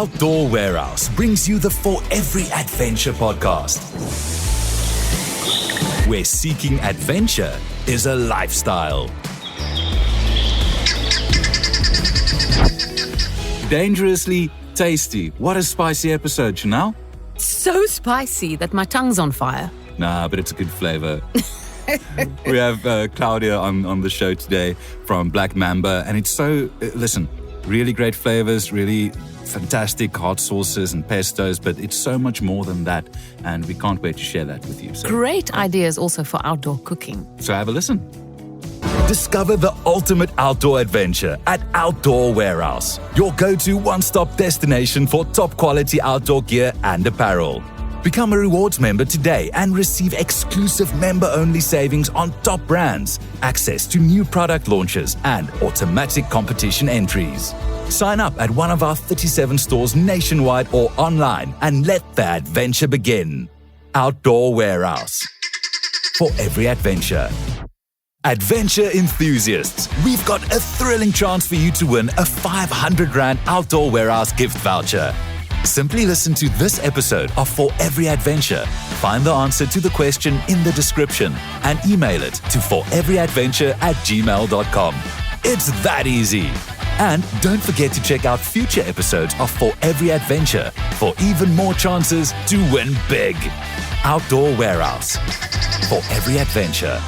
Outdoor Warehouse brings you the For Every Adventure podcast, where seeking adventure is a lifestyle. Dangerously tasty. What a spicy episode, Chanel. So spicy that my tongue's on fire. Nah, but it's a good flavor. We have Claudia on the show today from Black Mamba, and it's so, listen, really great flavors, really fantastic hot sauces and pestos, but it's so much more than that, and we can't wait to share that with you. So, Great ideas also for outdoor cooking. so have a listen. Discover the ultimate outdoor adventure at Outdoor Warehouse, your go-to one-stop destination for top quality outdoor gear and apparel. Become a rewards member today and receive exclusive member-only savings on top brands, access to new product launches, and automatic competition entries. Sign up at one of our 37 stores nationwide or online and let the adventure begin. Outdoor Warehouse. For every adventure. Adventure enthusiasts, we've got a thrilling chance for you to win a 500 Rand Outdoor Warehouse gift voucher. Simply listen to this episode of For Every Adventure, find the answer to the question in the description, and email it to foreveryadventure@gmail.com. It's that easy. And don't forget to check out future episodes of For Every Adventure for even more chances to win big. Outdoor Warehouse. For every adventure.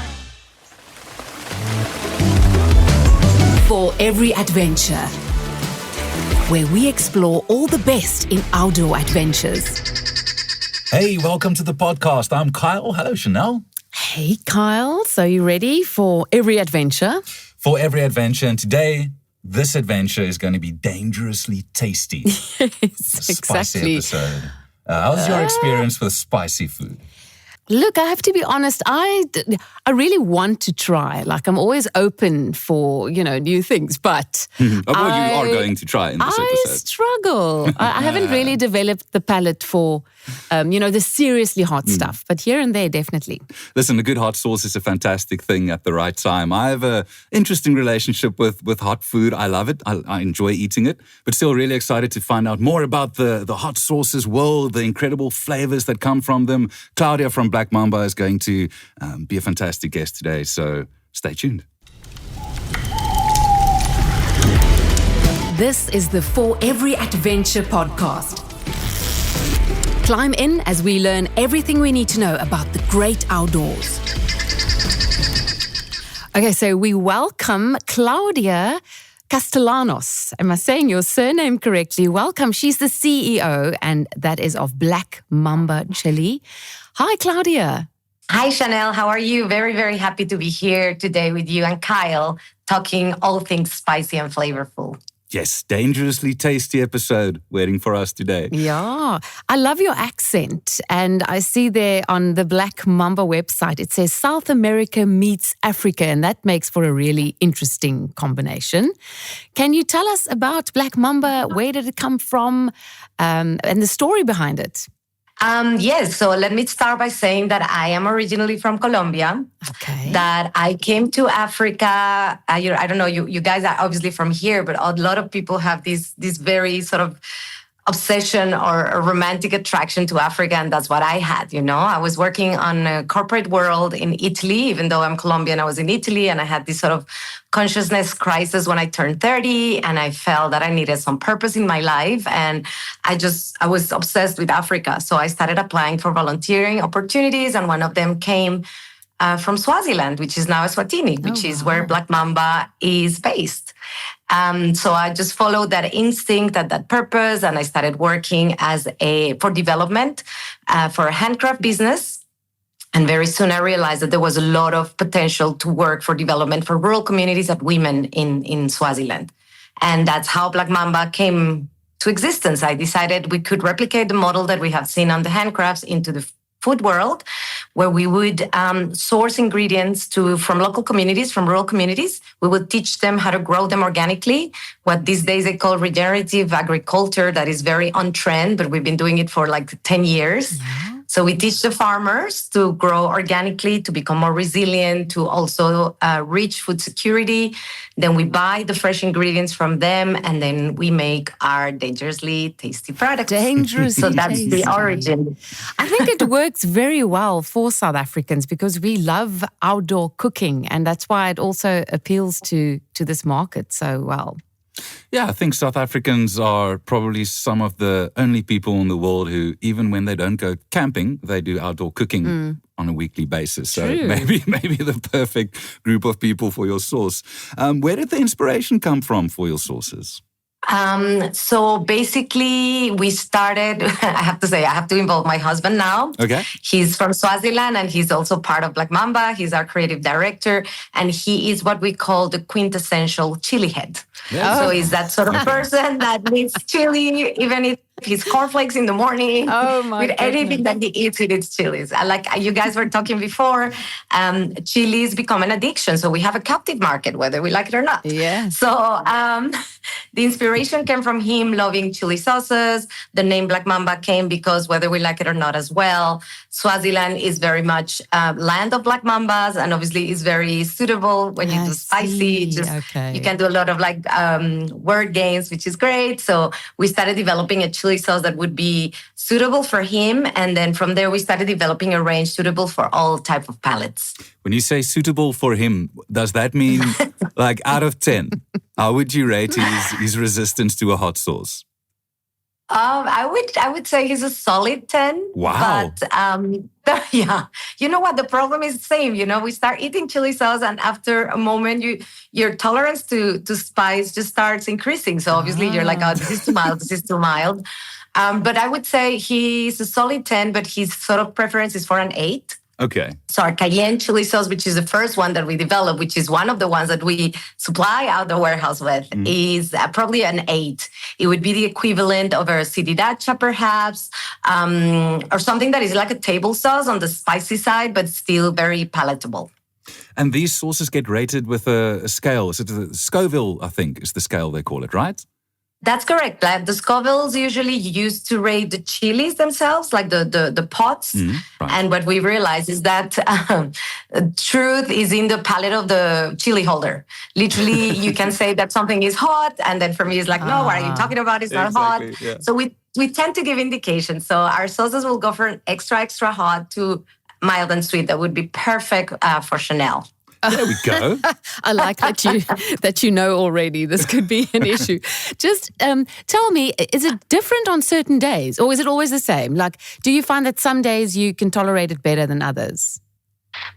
For Every Adventure, where we explore all the best in outdoor adventures. Hey, welcome to the podcast. I'm Kyle. Hello, Chanel. Hey, Kyle. So you ready for every adventure? For every adventure, and today, this adventure is going to be dangerously tasty. Yes, Spicy exactly. episode. How's your experience with spicy food? Look, I have to be honest, I really want to try. Like, I'm always open for, new things, but You are going to try in this I episode. struggle. I haven't really developed the palate for, the seriously hot stuff, but here and there, definitely. Listen, a good hot sauce is a fantastic thing at the right time. I have an interesting relationship with hot food. I love it. I enjoy eating it, but still really excited to find out more about the hot sauces world, the incredible flavors that come from them. Claudia from Black Mamba is going to be a fantastic guest today, so stay tuned. This is the For Every Adventure podcast. Climb in as we learn everything we need to know about the great outdoors. Okay, so we welcome Claudia Castellanos. Am I saying your surname correctly? Welcome. She's the CEO, and that is of Black Mamba Chilli. Hi, Claudia. Hi, Chanel. How are you? Very, very happy to be here today with you and Kyle, talking all things spicy and flavorful. Yes, dangerously tasty episode waiting for us today. Yeah, I love your accent. And I see there on the Black Mamba website, it says South America meets Africa, and that makes for a really interesting combination. Can you tell us about Black Mamba? Where did it come from? And the story behind it? Yes, so let me start by saying that I am originally from Colombia. Okay. That I came to Africa. I don't know, you guys are obviously from here, but a lot of people have this very sort of obsession or a romantic attraction to Africa, and that's what I had, I was working on a corporate world in Italy. Even though I'm Colombian, I was in Italy, and I had this sort of consciousness crisis when I turned 30, and I felt that I needed some purpose in my life, and I was obsessed with Africa. So I started applying for volunteering opportunities, and one of them came from Swaziland, which is now Eswatini, which is where Black Mamba is based. So I just followed that instinct, that purpose, and I started working for development for a handcraft business. And very soon I realized that there was a lot of potential to work for development for rural communities of women in Swaziland. And that's how Black Mamba came to existence. I decided we could replicate the model that we have seen on the handcrafts into the food world, where we would source ingredients from local communities, from rural communities. We would teach them how to grow them organically, what these days they call regenerative agriculture, that is very on trend, but we've been doing it for like 10 years. So we teach the farmers to grow organically, to become more resilient, to also reach food security. Then we buy the fresh ingredients from them, and then we make our dangerously tasty products. Dangerously So that's tasty. the origin. I think it works very well for South Africans because we love outdoor cooking, and that's why it also appeals to this market so well. Yeah, I think South Africans are probably some of the only people in the world who, even when they don't go camping, they do outdoor cooking on a weekly basis. So True. maybe the perfect group of people for your sauce. Where did the inspiration come from for your sauces? So basically, we started, I have to involve my husband now. Okay. He's from Swaziland and he's also part of Black Mamba. He's our creative director and he is what we call the quintessential chili head. Yeah. So he's that sort of person that needs chili, even if his cornflakes in the morning. Oh my with anything that he eats with its chilies. Like you guys were talking before, chilies become an addiction. So we have a captive market, whether we like it or not. Yeah. So the inspiration came from him loving chili sauces. The name Black Mamba came because whether we like it or not as well, Swaziland is very much land of Black Mambas and obviously is very suitable when you do spicy. You can do a lot of word games, which is great. So we started developing a chili sauce that would be suitable for him. And then from there, we started developing a range suitable for all type of palates. When you say suitable for him, does that mean like out of 10? How would you rate his resistance to a hot sauce? I would say he's a solid 10. Wow. But yeah, you know what? The problem is the same. You know, we start eating chili sauce and after a moment, your tolerance to spice just starts increasing. So obviously you're like, oh, this is too mild, this is too mild. But I would say he's a solid 10, but his sort of preference is for an 8. Okay. So our cayenne chili sauce, which is the first one that we developed, which is one of the ones that we supply out the warehouse with, is probably an 8. It would be the equivalent of a sriracha, perhaps, or something that is like a table sauce on the spicy side, but still very palatable. And these sauces get rated with a scale. Is it the Scoville, I think, is the scale they call it, right? That's correct. The Scovilles usually used to rate the chilies themselves, like the pots. Right. And what we realized is that truth is in the palate of the chili holder. Literally, you can say that something is hot, and then for me, it's like, no, what are you talking about? It's not hot. Yeah. So we tend to give indications. So our sauces will go from an extra hot to mild and sweet. That would be perfect for Chanel. There we go. I like that you know already this could be an issue. Just tell me, is it different on certain days or is it always the same? Like, do you find that some days you can tolerate it better than others?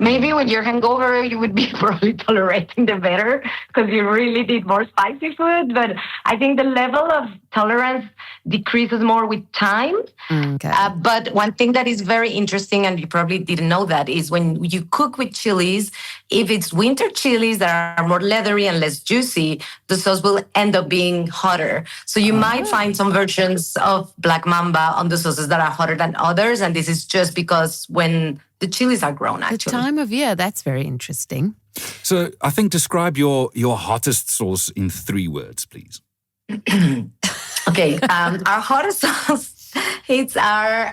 Maybe when you're hungover, you would be probably tolerating the better because you really need more spicy food. But I think the level of tolerance decreases more with time. Okay. But one thing that is very interesting, and you probably didn't know that, is when you cook with chilies, if it's winter chilies that are more leathery and less juicy, the sauce will end up being hotter. So you might find some versions of Black Mamba on the sauces that are hotter than others. And this is just because when the chilies are grown, actually. The time of year, that's very interesting. So I think describe your hottest sauce in 3 words, please. Okay, our hottest sauce, it's our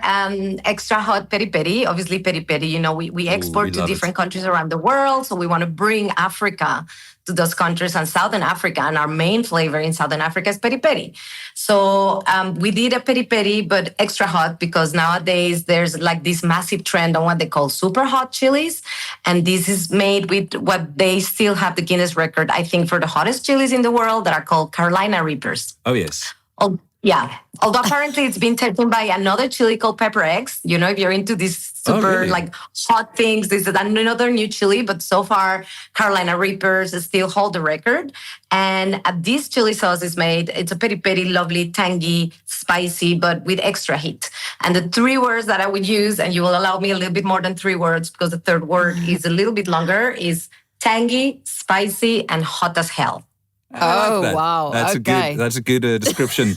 extra hot peri peri. Obviously, peri peri, you know, we export to different countries around the world. So we want to bring Africa to those countries and Southern Africa. And our main flavor in Southern Africa is peri peri. So we did a peri peri, but extra hot because nowadays there's like this massive trend on what they call super hot chilies. And this is made with what they still have the Guinness record, I think, for the hottest chilies in the world that are called Carolina Reapers. Oh, yes. Oh, yeah. Although apparently it's been taken by another chili called Pepper X. You know, if you're into these super hot things, this is another new chili. But so far, Carolina Reapers still hold the record. And this chili sauce is made, it's a peri peri, lovely, tangy, spicy, but with extra heat. And the 3 words that I would use, and you will allow me a little bit more than 3 words because the 3rd word is a little bit longer, is tangy, spicy, and hot as hell. Oh, wow. That's a good description.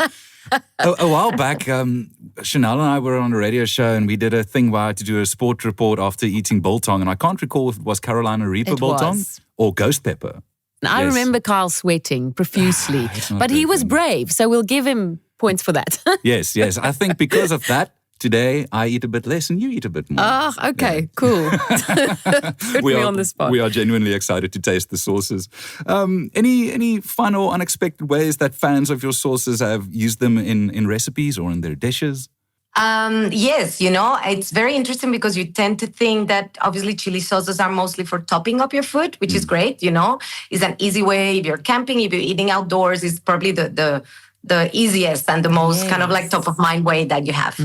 A while back, Chanel and I were on a radio show and we did a thing where I had to do a sport report after eating biltong. And I can't recall if it was Carolina Reaper biltong or ghost pepper. I remember Carl sweating profusely, but he was brave. So we'll give him points for that. Yes. I think because of that, Today, I eat a bit less and you eat a bit more. Oh, okay, cool. Put me on the spot. We are genuinely excited to taste the sauces. Any fun or unexpected ways that fans of your sauces have used them in recipes or in their dishes? Yes, it's very interesting because you tend to think that obviously chili sauces are mostly for topping up your food, which is great, It's an easy way. If you're camping, if you're eating outdoors, it's probably the easiest and the most kind of like top of mind way that you have.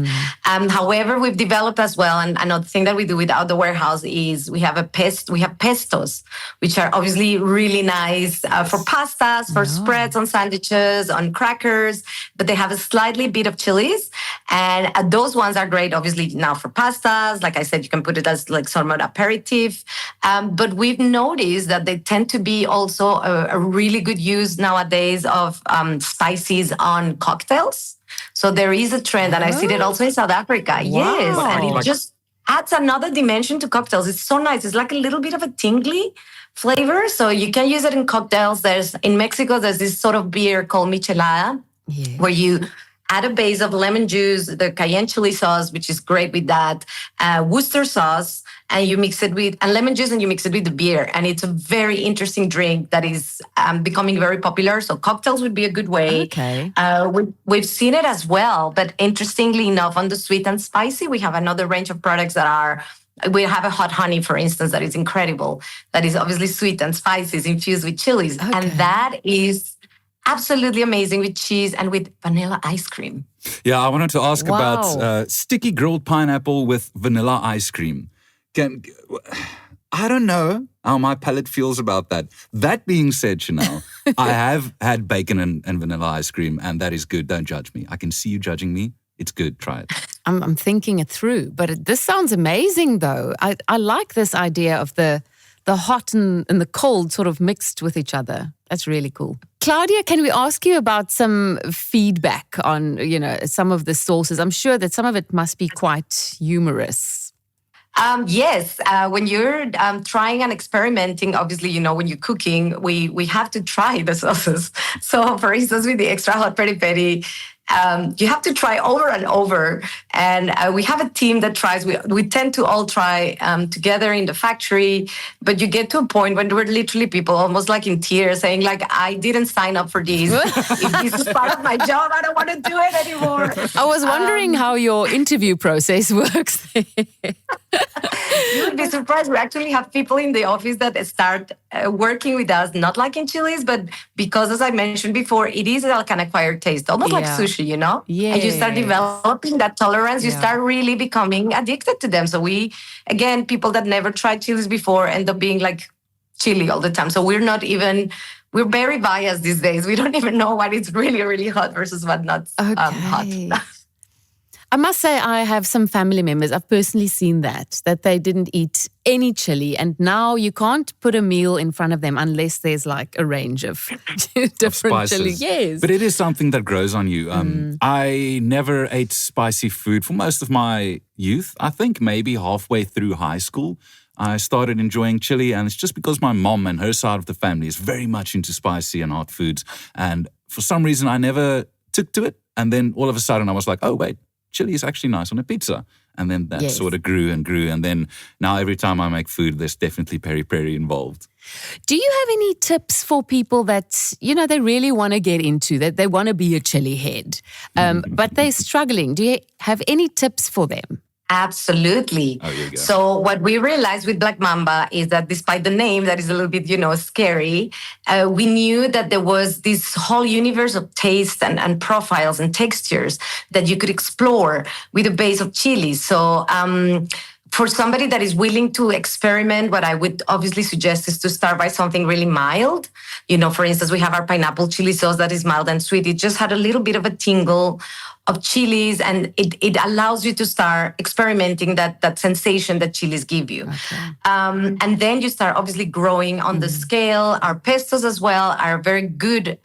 However, we've developed as well, and another thing that we do without the warehouse is we have pestos, which are obviously really nice for pastas, for spreads on sandwiches, on crackers, but they have a slightly bit of chilies. And those ones are great, obviously, now for pastas. Like I said, you can put it as like sort of an aperitif. But we've noticed that they tend to be also a really good use nowadays of spices on cocktails. So there is a trend, and I see it also in South Africa. Wow. Yes, and it just adds another dimension to cocktails. It's so nice. It's like a little bit of a tingly flavor. So you can use it in cocktails. In Mexico, there's this sort of beer called michelada, where you add a base of lemon juice, the cayenne chili sauce, which is great with that, Worcester sauce, and you mix it with, and lemon juice, and you mix it with the beer. And it's a very interesting drink that is becoming very popular. So cocktails would be a good way. Okay. We've seen it as well, but interestingly enough, on the sweet and spicy, we have another range of products we have a hot honey, for instance, that is incredible. That is obviously sweet and spicy, is infused with chilies. Okay. And that is absolutely amazing with cheese and with vanilla ice cream. Yeah, I wanted to ask about sticky grilled pineapple with vanilla ice cream. I don't know how my palate feels about that. That being said, Chanel, I have had bacon and vanilla ice cream, and that is good. Don't judge me. I can see you judging me. It's good. Try it. I'm thinking it through, but this sounds amazing, though. I like this idea of the hot and the cold sort of mixed with each other. That's really cool. Claudia, can we ask you about some feedback on, some of the sauces? I'm sure that some of it must be quite humorous. Yes, when you're trying and experimenting, obviously, when you're cooking, we have to try the sauces. So, for instance, with the extra hot peri peri, you have to try over and over. And we have a team that tries. We tend to all try together in the factory. But you get to a point when we're literally people almost like in tears saying like, I didn't sign up for these. If this is part of my job, I don't want to do it anymore. I was wondering how your interview process works. You would be surprised. We actually have people in the office that start working with us, not like in chilies, but because, as I mentioned before, it is like an acquired taste, almost like sushi, Yeah. And you start developing that tolerance, you start really becoming addicted to them. So people that never tried chilies before end up being like chili all the time. So we're very biased these days. We don't even know what is really, really hot versus what not hot. I must say I have some family members, I've personally seen that they didn't eat any chili, and now you can't put a meal in front of them unless there's like a range of different chili. Yes. But it is something that grows on you. I never ate spicy food for most of my youth. I think maybe halfway through high school, I started enjoying chili, and it's just because my mom and her side of the family is very much into spicy and hot foods. And for some reason, I never took to it. And then all of a sudden I was like, oh, wait. Chili is actually nice on a pizza. And then that sort of grew and grew. And then now every time I make food, there's definitely peri-peri involved. Do you have any tips for people that, they really want to get into, that they want to be a chili head, but they're struggling? Do you have any tips for them? Absolutely. Oh, here you go. So what we realized with Black Mamba is that despite the name that is a little bit, scary, we knew that there was this whole universe of taste and profiles and textures that you could explore with a base of chili. So for somebody that is willing to experiment, what I would obviously suggest is to start by something really mild. For instance, we have our pineapple chili sauce that is mild and sweet. It just had a little bit of a tingle of chilies, and it allows you to start experimenting that sensation that chilies give you. Okay. And then you start obviously growing on the scale. Our pestos as well are very good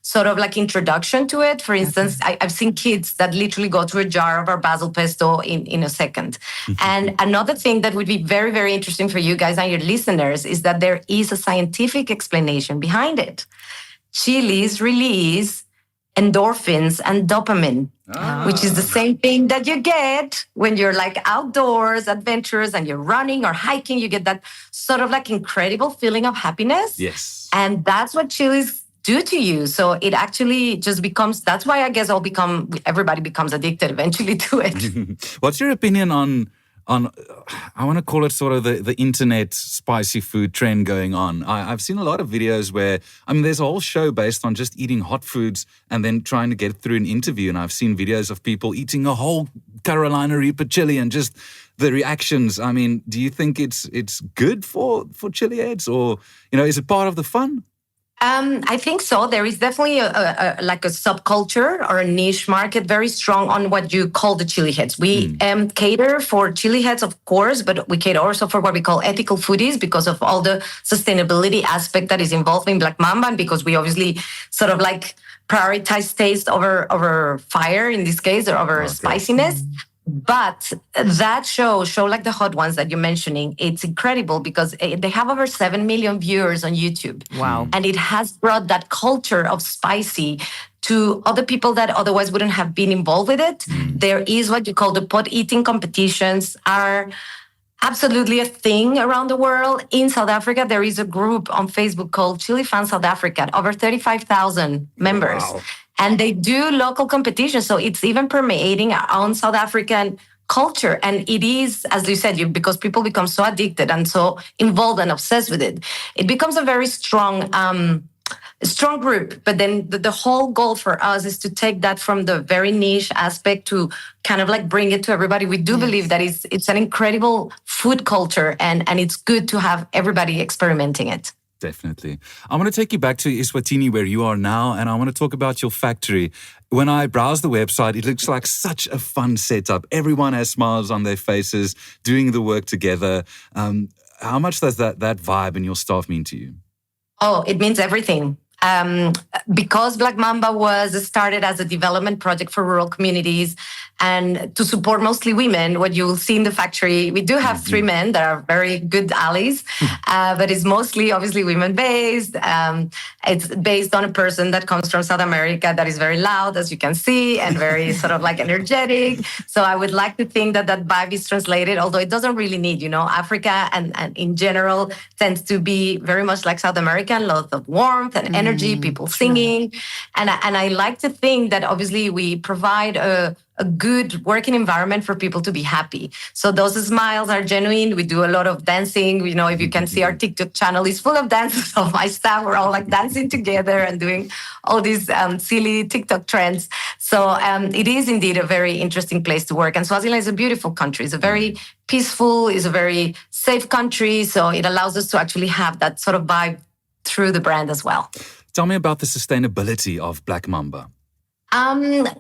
sort of like introduction to it. For instance, I've seen kids that literally go through a jar of our basil pesto in a second. And another thing that would be very, very interesting for you guys and your listeners is that there is a scientific explanation behind it. Chilies release endorphins and dopamine, which is the same thing that you get when you're like outdoors, adventurous, and you're running or hiking. You get that sort of like incredible feeling of happiness. Yes. And that's what chilies do to you. So it actually just becomes, that's why I guess everybody becomes addicted eventually to it. What's your opinion on I want to call it sort of the internet spicy food trend going on? I've seen a lot of videos where, there's a whole show based on just eating hot foods and then trying to get through an interview. And I've seen videos of people eating a whole Carolina Reaper chili and just the reactions. Do you think it's good for chili heads, or, is it part of the fun? I think so. There is definitely a subculture or a niche market very strong on what you call the chili heads. We cater for chili heads, of course, but we cater also for what we call ethical foodies because of all the sustainability aspect that is involved in Black Mamba, and because we obviously sort of like prioritize taste over fire in this case, or over spiciness. But that show like the hot ones that you're mentioning, it's incredible because they have over 7 million viewers on YouTube. Wow. And it has brought that culture of spicy to other people that otherwise wouldn't have been involved with it. There is what you call the pot eating competitions are absolutely a thing around the world. In South Africa, there is a group on Facebook called Chili Fan South Africa, over 35,000 members. Wow. And they do local competitions. So it's even permeating our own South African culture. And it is, as you said, because people become so addicted and so involved and obsessed with it, it becomes a very strong group. But then the whole goal for us is to take that from the very niche aspect to kind of like bring it to everybody. We do believe that it's an incredible food culture, and it's good to have everybody experimenting it. Definitely. I want to take you back to Eswatini, where you are now, and I want to talk about your factory. When I browse the website, it looks like such a fun setup. Everyone has smiles on their faces, doing the work together. How much does that vibe and your staff mean to you? Oh, it means everything. Because Black Mamba was started as a development project for rural communities and to support mostly women, what you will see in the factory, we do have 3 men that are very good allies, but it's mostly obviously women-based. It's based on a person that comes from South America that is very loud, as you can see, and very sort of like energetic. So I would like to think that vibe is translated, although it doesn't really need, Africa and in general tends to be very much like South America, lots of warmth and energy, people singing. And I like to think that obviously we provide a good working environment for people to be happy. So those smiles are genuine. We do a lot of dancing. If you can see our TikTok channel is full of dances of my staff. We're all like dancing together and doing all these silly TikTok trends. So it is indeed a very interesting place to work. And Swaziland is a beautiful country. It's a very peaceful, it's a very safe country. So it allows us to actually have that sort of vibe through the brand as well. Tell me about the sustainability of Black Mamba.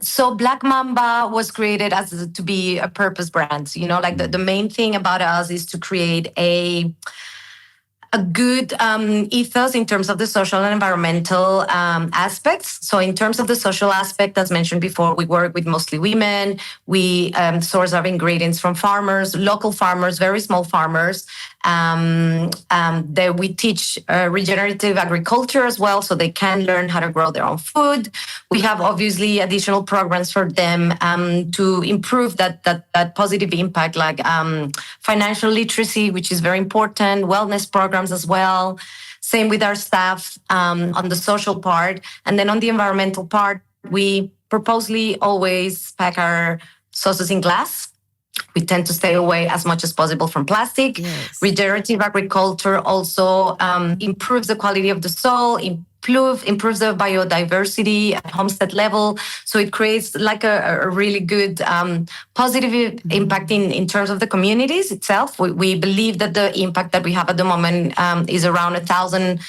So Black Mamba was created to be a purpose brand. The main thing about us is to create a good ethos in terms of the social and environmental aspects. So in terms of the social aspect, as mentioned before, we work with mostly women. We source our ingredients from farmers, local farmers, very small farmers. We teach regenerative agriculture as well, so they can learn how to grow their own food. We have obviously additional programs for them to improve that positive impact, like financial literacy, which is very important, wellness programs as well. Same with our staff on the social part. And then on the environmental part, we purposely always pack our sauces in glass. We tend to stay away as much as possible from plastic. Yes. Regenerative agriculture also improves the quality of the soil, improves the biodiversity at homestead level. So it creates like a really good positive impact in terms of the communities itself. We believe that the impact that we have at the moment is around 1,000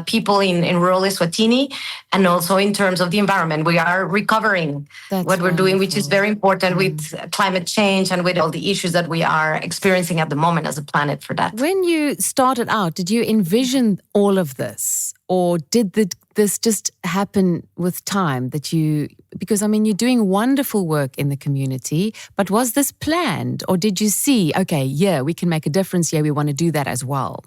people in rural Eswatini. And also in terms of the environment, we are recovering what we're doing, which is very important with climate change and with all the issues that we are experiencing at the moment as a planet for that. When you started out, did you envision all of this? Or did this just happen with time because you're doing wonderful work in the community, but was this planned? Or did you see, okay, yeah, we can make a difference. Yeah, we want to do that as well.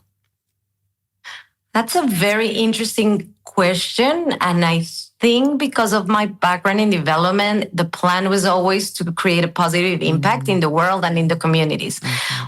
That's a very interesting question. And I think because of my background in development, the plan was always to create a positive impact in the world and in the communities.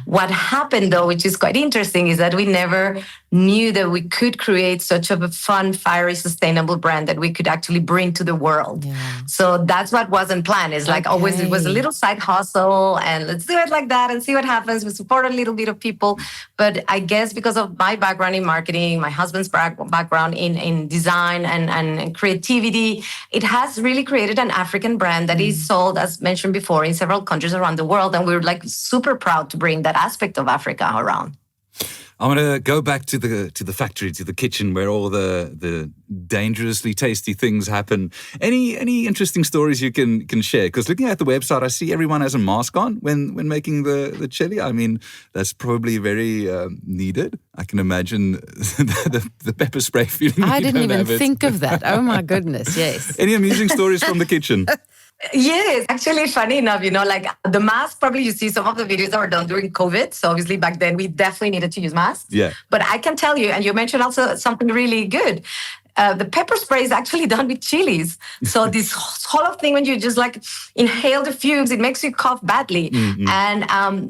What happened, though, which is quite interesting, is that we never knew that we could create such a fun, fiery, sustainable brand that we could actually bring to the world. So that's what wasn't planned. It's like always, it was a little side hustle and let's do it like that and see what happens. We support a little bit of people. But I guess because of my background in marketing, my husband's background in design and creativity, it has really created an African brand that is sold, as mentioned before, in several countries around the world. And we're like super proud to bring that aspect of Africa around. I want to go back to the factory, to the kitchen, where all the dangerously tasty things happen. Any interesting stories you can share? Because looking at the website, I see everyone has a mask on when making the chili. I mean, that's probably very needed. I can imagine the pepper spray feeling. I didn't even think of that. Oh my goodness, yes. Any amusing stories from the kitchen? Yes, actually, funny enough, like the mask, probably you see some of the videos that were done during COVID. So obviously back then we definitely needed to use masks. Yeah. But I can tell you, and you mentioned also something really good. The pepper spray is actually done with chilies. So this whole of thing, when you just like inhale the fumes, it makes you cough badly. And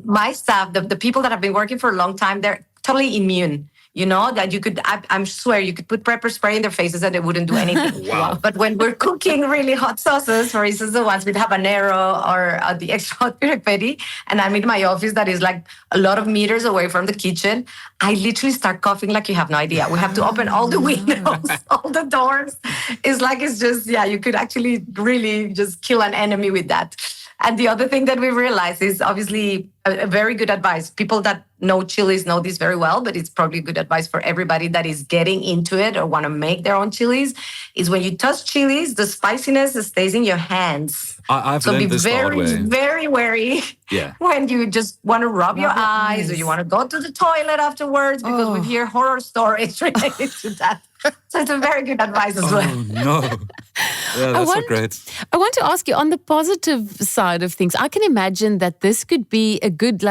my staff, the people that have been working for a long time, they're totally immune. That you could, I swear, you could put pepper spray in their faces and they wouldn't do anything. Wow. But when we're cooking really hot sauces, for instance, the ones with habanero or the extra hot peri, and I'm in my office that is like a lot of meters away from the kitchen, I literally start coughing like you have no idea. We have to open all the windows, all the doors. It's just, you could actually really just kill an enemy with that. And the other thing that we realized is obviously a very good advice. People that know chilies know this very well, but it's probably good advice for everybody that is getting into it or want to make their own chilies, is when you touch chilies, the spiciness stays in your hands. I've learned this the hard way. So be very wary when you just want to rub your eyes or you want to go to the toilet afterwards, because we hear horror stories related to that. So it's a very good advice as well. Oh, no. Yeah, that's so great. I want to ask you, on the positive side of things, I can imagine that this could be a good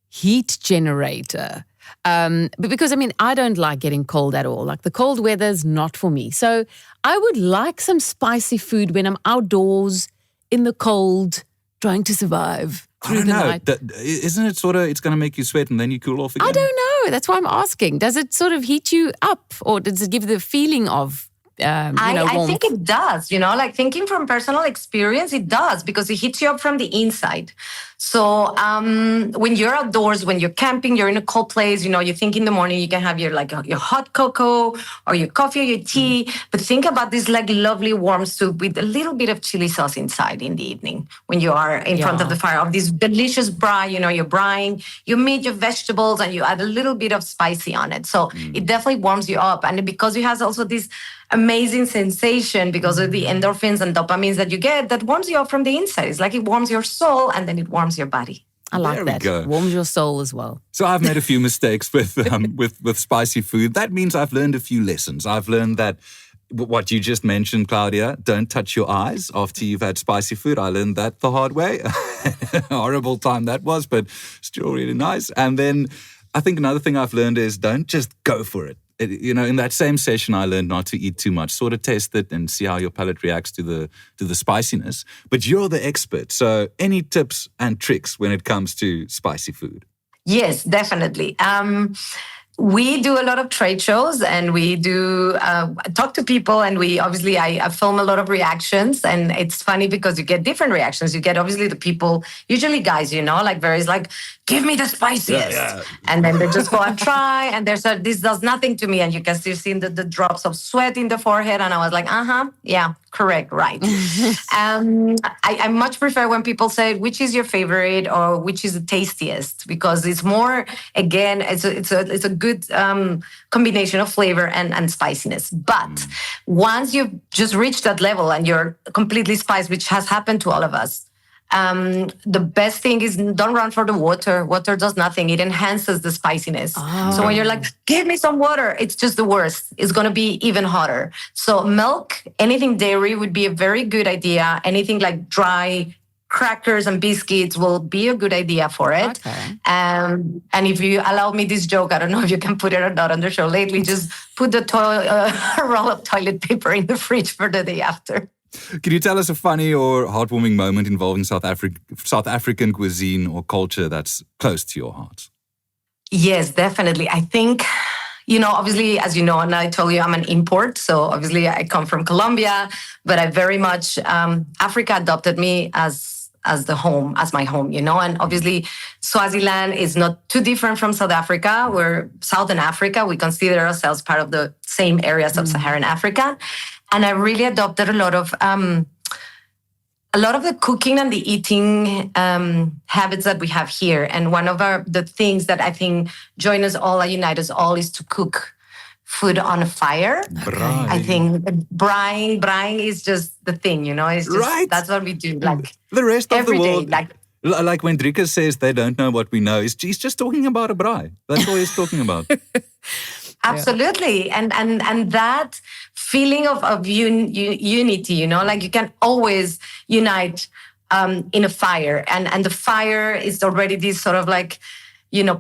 heat generator. But because, I don't like getting cold at all. Like the cold weather's not for me. So I would like some spicy food when I'm outdoors in the cold, trying to survive through the night. Isn't it sort of, it's going to make you sweat and then you cool off again? I don't know. That's why I'm asking. Does it sort of heat you up, or does it give the feeling of I think it does, thinking from personal experience, it does, because it hits you up from the inside. So when you're outdoors, when you're camping, you're in a cold place, you think in the morning you can have your hot cocoa or your coffee or your tea. But think about this lovely warm soup with a little bit of chili sauce inside in the evening when you are in front of the fire, of this delicious braai, you're braaiing, you meat your vegetables and you add a little bit of spicy on it. So it definitely warms you up. And because it has also this amazing sensation because of the endorphins and dopamines that you get, that warms you up from the inside. It's like it warms your soul and then it warms your body. I like that. Warms your soul as well. So I've made a few mistakes with spicy food. That means I've learned a few lessons. I've learned that what you just mentioned, Claudia, don't touch your eyes after you've had spicy food. I learned that the hard way. Horrible time that was, but still really nice. And then I think another thing I've learned is don't just go for it. In that same session, I learned not to eat too much. Sort of test it and see how your palate reacts to the spiciness. But you're the expert. So any tips and tricks when it comes to spicy food? Yes, definitely. We do a lot of trade shows and we do talk to people, and I film a lot of reactions, and it's funny because you get different reactions. You get obviously the people, usually guys, give me the spiciest. Yeah. And then they just go and try, and there's this does nothing to me, and you can still see the drops of sweat in the forehead. And I was like, yeah, correct, right. I much prefer when people say, which is your favorite or which is the tastiest, because it's more, again, it's a good combination of flavor and spiciness. But once you've just reached that level and you're completely spiced, which has happened to all of us, the best thing is don't run for the water. Water does nothing. It enhances the spiciness. So when you're like, give me some water, it's just the worst. It's going to be even hotter. So milk, anything dairy would be a very good idea. Anything like dry crackers and biscuits will be a good idea for it. Okay. And if you allow me this joke, I don't know if you can put it or not on the show lately, just put the roll of toilet paper in the fridge for the day after. Can you tell us a funny or heartwarming moment involving South African cuisine or culture that's close to your heart? Yes, definitely. I think, obviously, as you know, and I told you I'm an import. So obviously I come from Colombia, but I very much, Africa adopted me as my home, and obviously Swaziland is not too different from South Africa. We're Southern Africa. We consider ourselves part of the same area, Sub-Saharan Africa. And I really adopted a lot of the cooking and the eating habits that we have here. And one of the things that I think join us all and unite us all is to cook food on a fire. Braai. I think braai is just the thing, It's just, right. That's what we do. Like the rest of every the day, world, like when Drika says they don't know what we know, he's just talking about a braai. That's all he's talking about. Absolutely. And that feeling of unity, like you can always unite in a fire. And the fire is already this sort of like,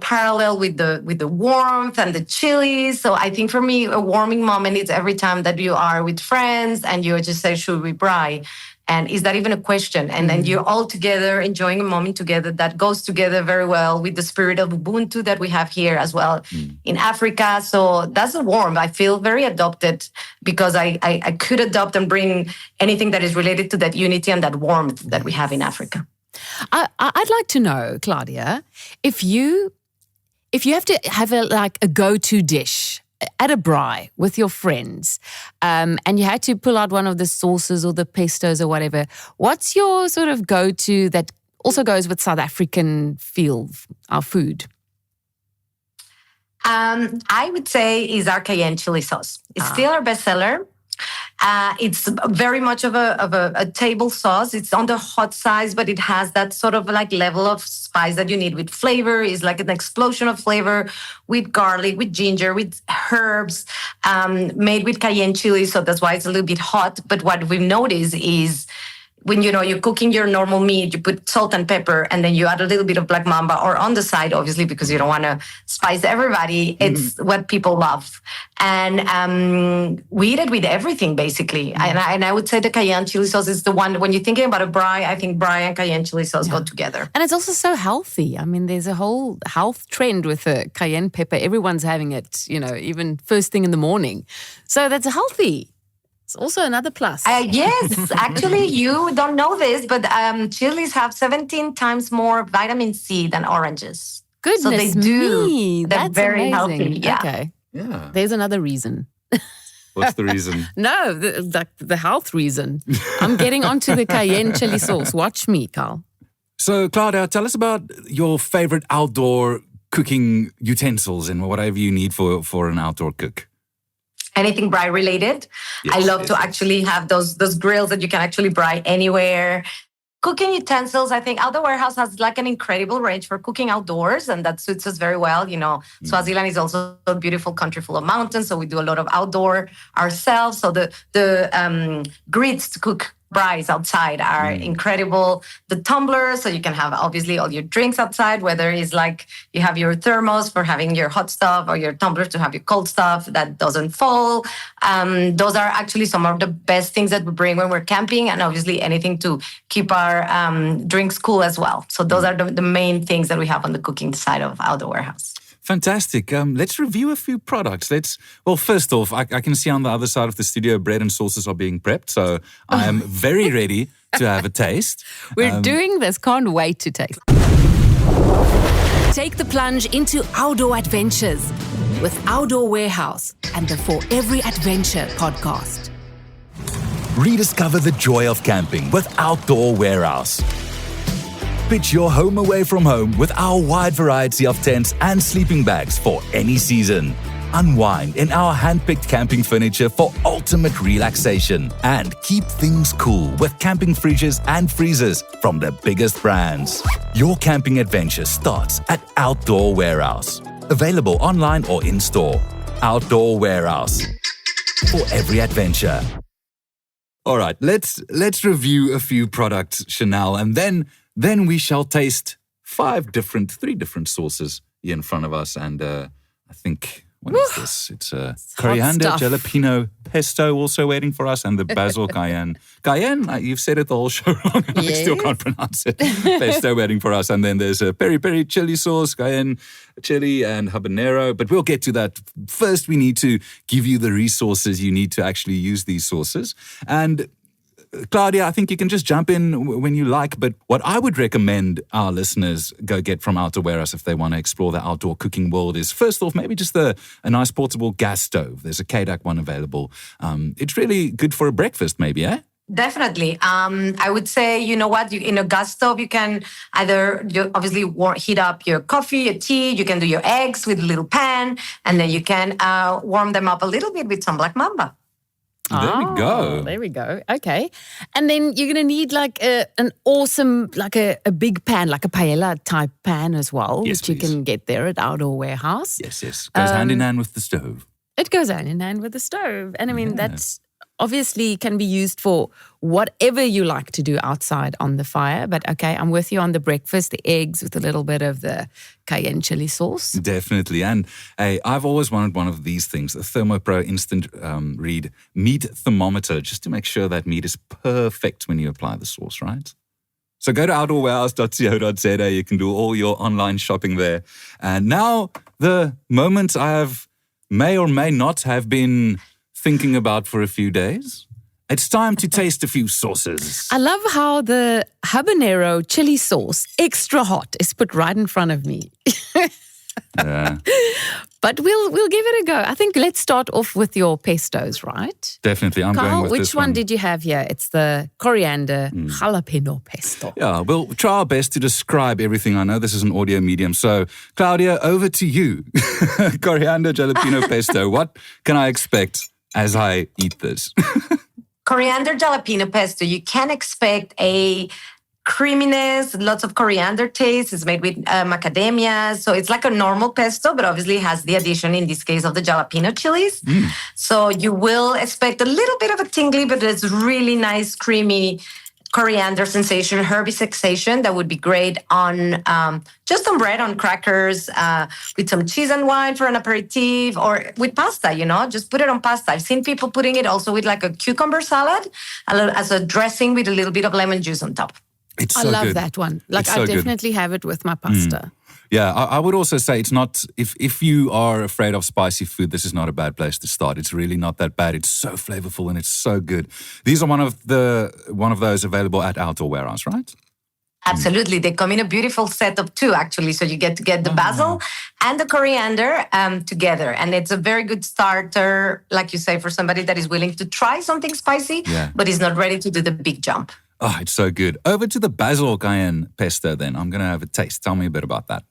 parallel with the warmth and the chili. So I think for me, a warming moment is every time that you are with friends and you just say, should we braai? And is that even a question? And then you're all together enjoying a moment together that goes together very well with the spirit of Ubuntu that we have here as well in Africa. So that's the warmth. I feel very adopted because I could adopt and bring anything that is related to that unity and that warmth that we have in Africa. I'd like to know, Claudia, if you have to have a go-to dish at a braai with your friends, and you had to pull out one of the sauces or the pestos or whatever, what's your sort of go-to that also goes with South African feel, our food? I would say is our cayenne chili sauce. It's still our bestseller. It's very much of a table sauce. It's on the hot side, but it has that sort of like level of spice that you need with flavor. It's like an explosion of flavor with garlic, with ginger, with herbs, made with cayenne chili. So that's why it's a little bit hot. But what we've noticed is when, you're cooking your normal meat, you put salt and pepper, and then you add a little bit of Black Mamba, or on the side, obviously, because you don't want to spice everybody. It's what people love. And we eat it with everything, basically. And I would say the cayenne chili sauce is the one, when you're thinking about a braai, I think braai and cayenne chili sauce go together. And it's also so healthy. I mean, there's a whole health trend with the cayenne pepper. Everyone's having it, even first thing in the morning. So that's healthy. It's also another plus. Yes, actually, you don't know this, but chilies have 17 times more vitamin C than oranges. Goodness so they do. me, They're that's very amazing. healthy. Yeah. Okay. Yeah. There's another reason. What's the reason? No, the health reason. I'm getting onto the cayenne chili sauce. Watch me, Carl. So, Claudia, tell us about your favorite outdoor cooking utensils and whatever you need for an outdoor cook. Anything braai related. Yes, I love to actually have those grills that you can actually braai anywhere. Cooking utensils, I think Outdoor Warehouse has like an incredible range for cooking outdoors, and that suits us very well. Swaziland is also a beautiful country full of mountains, so we do a lot of outdoor ourselves. So the grids to cook braais outside are incredible. The tumblers, so you can have obviously all your drinks outside, whether it's like you have your thermos for having your hot stuff or your tumblers to have your cold stuff that doesn't fall. Those are actually some of the best things that we bring when we're camping, and obviously anything to keep our drinks cool as well. So those are the main things that we have on the cooking side of Outdoor Warehouse. Fantastic. Let's review a few products. First off, I can see on the other side of the studio, bread and sauces are being prepped. So I am very ready to have a taste. We're doing this. Can't wait to taste. Take the plunge into outdoor adventures with Outdoor Warehouse and the For Every Adventure podcast. Rediscover the joy of camping with Outdoor Warehouse. Pitch your home away from home with our wide variety of tents and sleeping bags for any season. Unwind in our hand-picked camping furniture for ultimate relaxation. And keep things cool with camping fridges and freezers from the biggest brands. Your camping adventure starts at Outdoor Warehouse. Available online or in-store. Outdoor Warehouse. For every adventure. All right, let's review a few products, Chanel, and then we shall taste three different sauces here in front of us, and I think What is this? It's a coriander jalapeno pesto also waiting for us, and the basil cayenne. Cayenne, you've said it the whole show wrong. I still can't pronounce it. Pesto waiting for us. And then there's a peri-peri chili sauce, cayenne chili, and habanero. But we'll get to that. First, we need to give you the resources you need to actually use these sauces. And Claudia, I think you can just jump in when you like, but what I would recommend our listeners go get from Outdoor Warehouse if they want to explore the outdoor cooking world is, first off, maybe just a nice portable gas stove. There's a KDAC one available. It's really good for a breakfast maybe, eh? Definitely. I would say, you know what, in a gas stove, you can either obviously heat up your coffee, your tea, you can do your eggs with a little pan, and then you can warm them up a little bit with some Black Mamba. There we go. There we go. Okay. And then you're going to need like an awesome, like a big pan, like a paella type pan as well, which you can get there at Outdoor Warehouse. Yes. Goes hand in hand with the stove. It goes hand in hand with the stove. And I mean, that's obviously can be used for whatever you like to do outside on the fire. But okay, I'm with you on the breakfast, the eggs with a little bit of the cayenne chili sauce. Definitely. And hey, I've always wanted one of these things, the ThermoPro Instant Read Meat Thermometer, just to make sure that meat is perfect when you apply the sauce, right? So go to outdoorwarehouse.co.za. You can do all your online shopping there. And now the moment may or may not have been thinking about for a few days. It's time to taste a few sauces. I love how the habanero chili sauce, extra hot, is put right in front of me. Yeah. But we'll give it a go. I think let's start off with your pestos, right? Definitely, I'm going with this one. Which one did you have here? It's the coriander jalapeno pesto. Yeah, we'll try our best to describe everything. I know this is an audio medium. So, Claudia, over to you. Coriander jalapeno pesto. What can I expect as I eat this? Coriander jalapeno pesto, you can expect a creaminess, lots of coriander taste. It's made with macadamia. So it's like a normal pesto, but obviously has the addition, in this case, of the jalapeno chilies. So you will expect a little bit of a tingly, but it's really nice, creamy coriander sensation, herby sensation that would be great on just on bread, on crackers, with some cheese and wine for an aperitif, or with pasta, just put it on pasta. I've seen people putting it also with like a cucumber salad as a dressing with a little bit of lemon juice on top. It's so I love good. that one. Like I definitely have it with my pasta. Yeah, I would also say it's not, if you are afraid of spicy food, this is not a bad place to start. It's really not that bad. It's so flavorful and it's so good. These are one of those available at Outdoor Warehouse, right? Absolutely. They come in a beautiful set of two, actually. So you get to get the basil and the coriander together. And it's a very good starter, like you say, for somebody that is willing to try something spicy, but is not ready to do the big jump. Oh, it's so good. Over to the basil cayenne pesto then. I'm going to have a taste. Tell me a bit about that.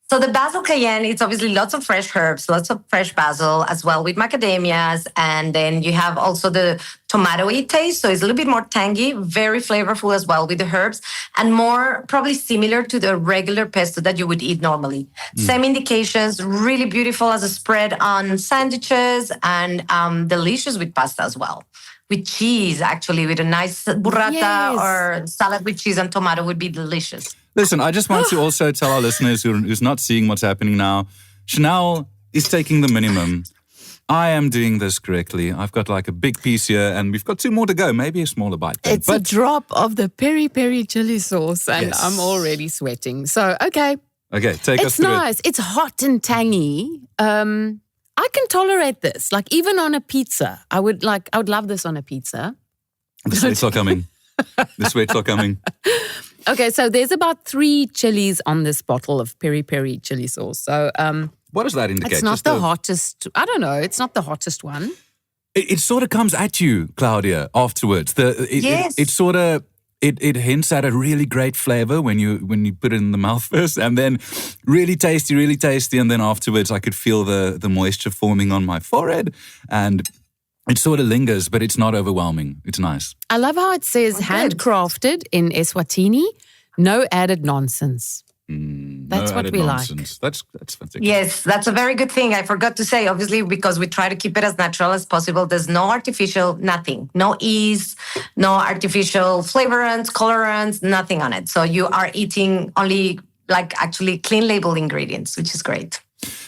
So the basil cayenne, it's obviously lots of fresh herbs, lots of fresh basil as well with macadamias. And then you have also the tomatoey taste. So it's a little bit more tangy, very flavorful as well with the herbs, and more probably similar to the regular pesto that you would eat normally. Same indications, really beautiful as a spread on sandwiches, and delicious with pasta as well. With cheese, actually, with a nice burrata or salad with cheese and tomato would be delicious. Listen, I just want to also tell our listeners who's not seeing what's happening now, Chanel is taking the minimum. I am doing this correctly. I've got like a big piece here, and we've got two more to go. Maybe a smaller bite. It's a drop of the peri-peri chili sauce, and I'm already sweating. So, okay. Okay, take us through it. It's nice. It's hot and tangy. I can tolerate this. Like even on a pizza, I would love this on a pizza. The sweats are coming. The sweats are coming. Okay, so there's about 3 chilies on this bottle of peri-peri chili sauce. So, what does that indicate? It's not the hottest. I don't know. It's not the hottest one. It sort of comes at you, Claudia, afterwards. It sort of it hints at a really great flavor when you put it in the mouth first, and then really tasty, and then afterwards I could feel the moisture forming on my forehead, and it sort of lingers, but it's not overwhelming. It's nice. I love how it says handcrafted in Eswatini, no added nonsense. That's what we nonsense. Like. That's fantastic. Yes, that's a very good thing. I forgot to say, obviously, because we try to keep it as natural as possible. There's no artificial, nothing. No yeast, no artificial flavorants, colorants, nothing on it. So you are eating only like actually clean label ingredients, which is great.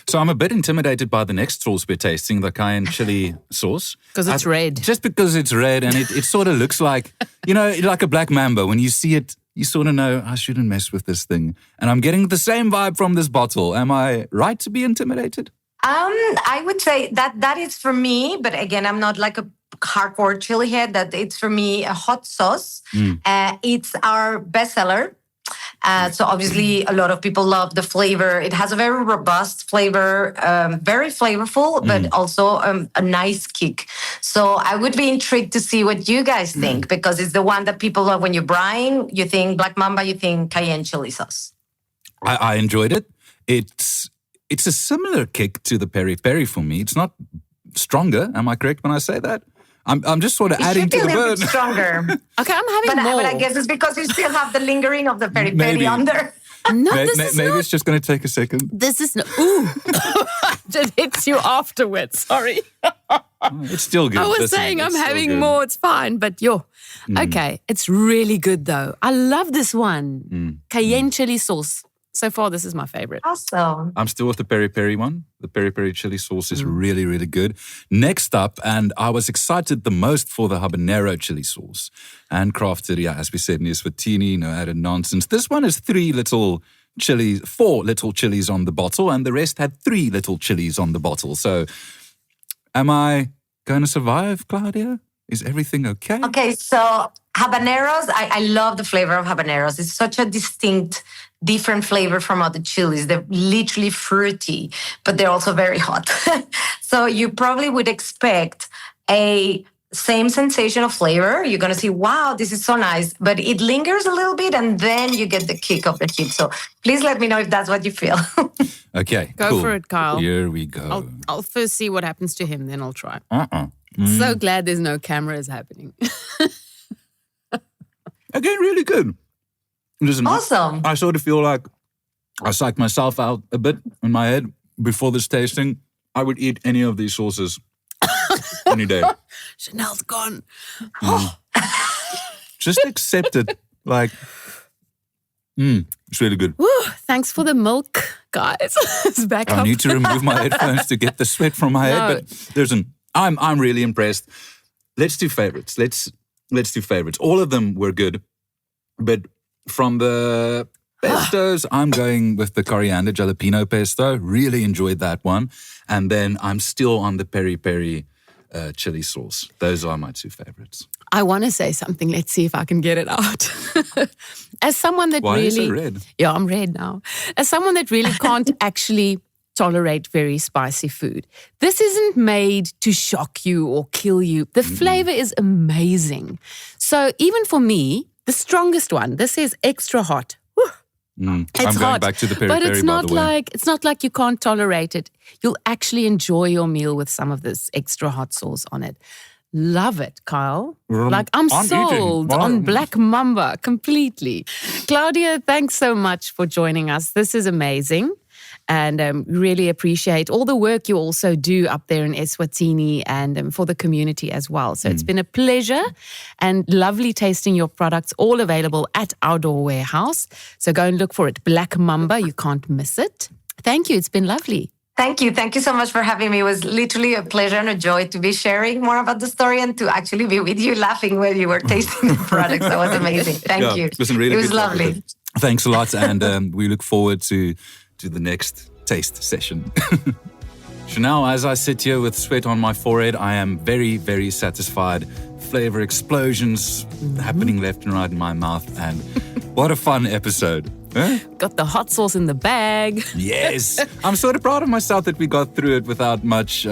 So I'm a bit intimidated by the next sauce we're tasting, the cayenne chili sauce. Because it's red. Just because it's red and it sort of looks like, like a Black Mamba. When you see it, you sort of know, I shouldn't mess with this thing. And I'm getting the same vibe from this bottle. Am I right to be intimidated? I would say that is for me, but again, I'm not like a hardcore chili head. That it's for me a hot sauce. It's our bestseller. So obviously a lot of people love the flavor. It has a very robust flavor, very flavorful, but also a nice kick. So I would be intrigued to see what you guys think, because it's the one that people love when you're braaiing. You think Black Mamba, you think cayenne chili sauce. I enjoyed it. It's a similar kick to the peri peri for me. It's not stronger. Am I correct when I say that? I'm just sort of adding to the burn. Stronger. Okay, I'm having more. But I guess it's because you still have the lingering of the peri peri under. No, maybe it's just going to take a second. This is not. Ooh, it hits you afterwards. Sorry. It's still good. I was saying I'm having more. It's fine, but okay. It's really good though. I love this one. Cayenne chili sauce. So far, this is my favorite. Awesome. I'm still with the peri peri one. The peri peri chili sauce is really, really good. Next up, and I was excited the most for the habanero chili sauce. Handcrafted, as we said, in Eswatini, no added nonsense. This one is 4 little chilies on the bottle, and the rest had 3 little chilies on the bottle. So, am I going to survive, Claudia? Is everything okay? Okay, so habaneros, I love the flavor of habaneros. It's such a distinct, different flavor from other chilies. They're literally fruity, but they're also very hot. So you probably would expect a same sensation of flavor. You're going to see, wow, this is so nice, but it lingers a little bit and then you get the kick of the heat. So please let me know if that's what you feel. Okay, Go for it, Kyle. Here we go. I'll first see what happens to him, then I'll try. So glad there's no cameras happening. Again, really good. Listen, Awesome. I sort of feel like I psyched myself out a bit in my head before this tasting. I would eat any of these sauces any day. Chanel's gone. Just accept it. It's really good. Woo, thanks for the milk, guys. It's back up. I need to remove my headphones to get the sweat from my head. But listen, I'm really impressed. Let's do favorites. Let's do favorites. All of them were good, but from the pestos, I'm going with the coriander jalapeno pesto. Really enjoyed that one. And then I'm still on the peri peri chili sauce. Those are my 2 favorites. I want to say something. Let's see if I can get it out. As someone that Why really... is it red? Yeah, I'm red now. As someone that really can't actually tolerate very spicy food, this isn't made to shock you or kill you. The flavor is amazing. So even for me, the strongest one, this is extra hot. I'm It's going hot, back to the peri but peri, it's by not the way. it's not like you can't tolerate it. You'll actually enjoy your meal with some of this extra hot sauce on it. Love it, Kyle. I'm sold on Black Mamba completely. Claudia, thanks so much for joining us. This is amazing. And really appreciate all the work you also do up there in Eswatini and for the community as well. So it's been a pleasure and lovely tasting your products, all available at Outdoor Warehouse. So go and look for it. Black Mamba, you can't miss it. Thank you. It's been lovely. Thank you. Thank you so much for having me. It was literally a pleasure and a joy to be sharing more about the story and to actually be with you laughing when you were tasting the products. That was amazing. Thank you. Really it was lovely. Thanks a lot. And we look forward to the next taste session. Chanel, as I sit here with sweat on my forehead, I am very, very satisfied. Flavor explosions happening left and right in my mouth. And what a fun episode. Huh? Got the hot sauce in the bag. Yes. I'm sort of proud of myself that we got through it without much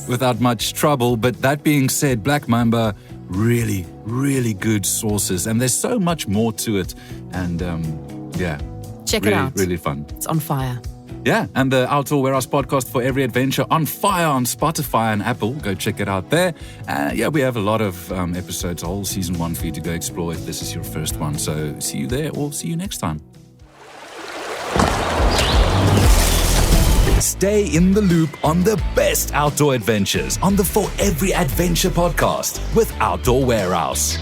without much trouble. But that being said, Black Mamba, really, really good sauces. And there's so much more to it. And Check really, it out. Really fun. It's on fire. Yeah, and the Outdoor Warehouse podcast for every adventure on fire on Spotify and Apple. Go check it out there. We have a lot of episodes, a whole season 1 for you to go explore if this is your first one. So see you there or see you next time. Stay in the loop on the best outdoor adventures on the For Every Adventure podcast with Outdoor Warehouse.